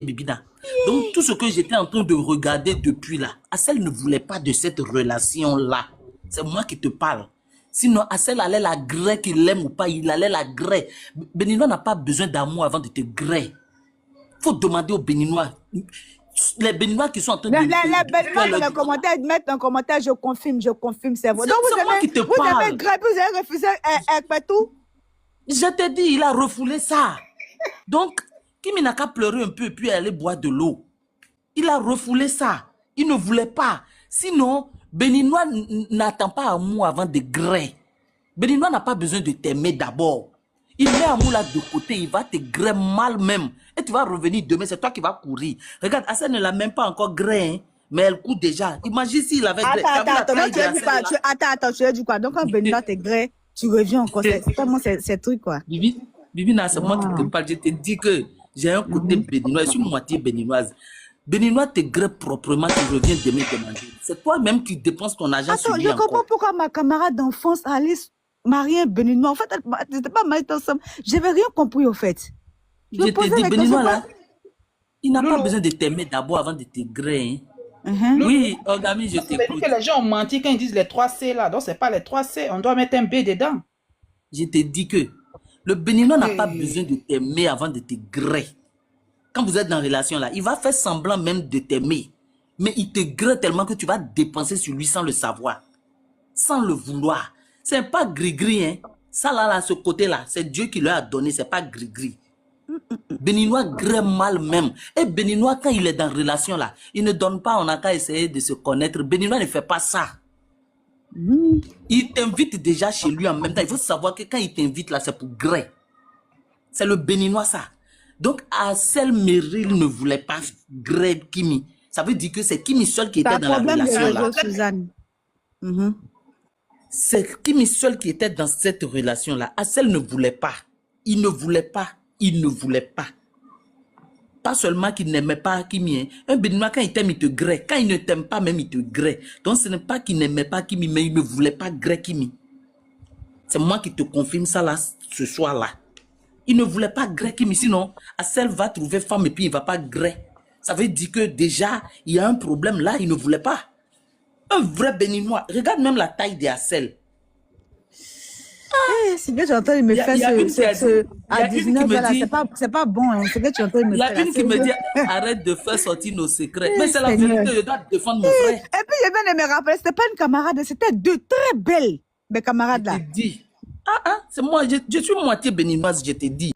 Bibina. Donc, tout ce que j'étais en train de regarder depuis là, Assel ne voulait pas de cette relation-là. C'est moi qui te parle. Sinon, Assel allait la gré, qu'il l'aime ou pas, il allait la gré. Béninois n'a pas besoin d'amour avant de te gré. Il faut demander aux Béninois. Les Béninois qui sont en train de... Les Béninois dans les commentaires, mettent un commentaire, je confirme, c'est vrai. Donc, moi qui te parle. Vous avez refusé tout. Je te dis, il a refoulé ça. Donc, Kimi n'a qu'à pleurer un peu puis aller boire de l'eau. Il a refoulé ça. Il ne voulait pas. Sinon, Béninois n'attend pas amour avant de gré. Béninois n'a pas besoin de t'aimer d'abord. Il met amour là de côté, il va te gré mal même. Et tu vas revenir demain, c'est toi qui vas courir. Regarde, Assel ne l'a même pas encore gré, hein, mais elle court déjà. Imagine s'il avait gré. Attends, tu as dit quoi? Donc quand Béninois te gré, tu reviens encore. C'est comment ces trucs quoi? Bibi, c'est moi qui te parle. Je te dis que j'ai un côté béninois, je suis moitié béninoise. Béninois te gré proprement, tu reviens demain demander. C'est toi-même qui dépenses ton argent sur lui. Attends, je comprends pourquoi ma camarade d'enfance Alice marier un béninois. En fait, elle n'était pas mariée ensemble. Je n'avais rien compris au fait. Je te dis, béninois là, il n'a pas besoin de t'aimer d'abord avant de te gré. Oui, Ogami, je t'écoute. Que les gens ont menti quand ils disent les 3C là. Donc, ce n'est pas les 3C. On doit mettre un B dedans. Je te dis que le béninois n'a pas besoin de t'aimer avant de te gré. Quand vous êtes dans une relation là, il va faire semblant même de t'aimer. Mais il te gré tellement que tu vas dépenser sur lui sans le savoir. Sans le vouloir. C'est pas gris-gris, hein. Ça là, ce côté-là, c'est Dieu qui leur a donné, c'est pas gris-gris. Béninois gré mal même. Et Béninois, quand il est dans une relation là, il ne donne pas, on n'a qu'à essayer de se connaître. Béninois ne fait pas ça. Il t'invite déjà chez lui en même temps. Il faut savoir que quand il t'invite là, c'est pour gré. C'est le Béninois ça. Donc, Assel Meryl ne voulait pas gré Kimi. Ça veut dire que c'est Kimi seul qui était dans la relation là. Suzanne. C'est Kimi seul qui était dans cette relation là. Assel ne voulait pas. Il ne voulait pas. Il ne voulait pas. Pas seulement qu'il n'aimait pas Kimi. Hein. Un Béninois, quand il t'aime, il te gré. Quand il ne t'aime pas, même, il te gré. Donc, ce n'est pas qu'il n'aimait pas Kimi, mais il ne voulait pas gré Kimi. C'est moi qui te confirme ça là, ce soir-là. Il ne voulait pas gré Kimi. Sinon, Assel va trouver femme et puis il ne va pas gré. Ça veut dire que déjà, il y a un problème là, il ne voulait pas. Un vrai Béninois. Regarde même la taille d'Assel. C'est que tu es en train de me faire à 19 ans, c'est pas bon. Hein. C'est que tu es en train de me faire. Il y a une qui me dit arrête de faire sortir nos secrets. Mais c'est la vérité, je dois défendre mon frère. Et puis je viens de me rappeler, c'était pas une camarade, c'était deux très belles mes camarades là. Je te dis. C'est moi, je suis moitié béninoise, je te dis.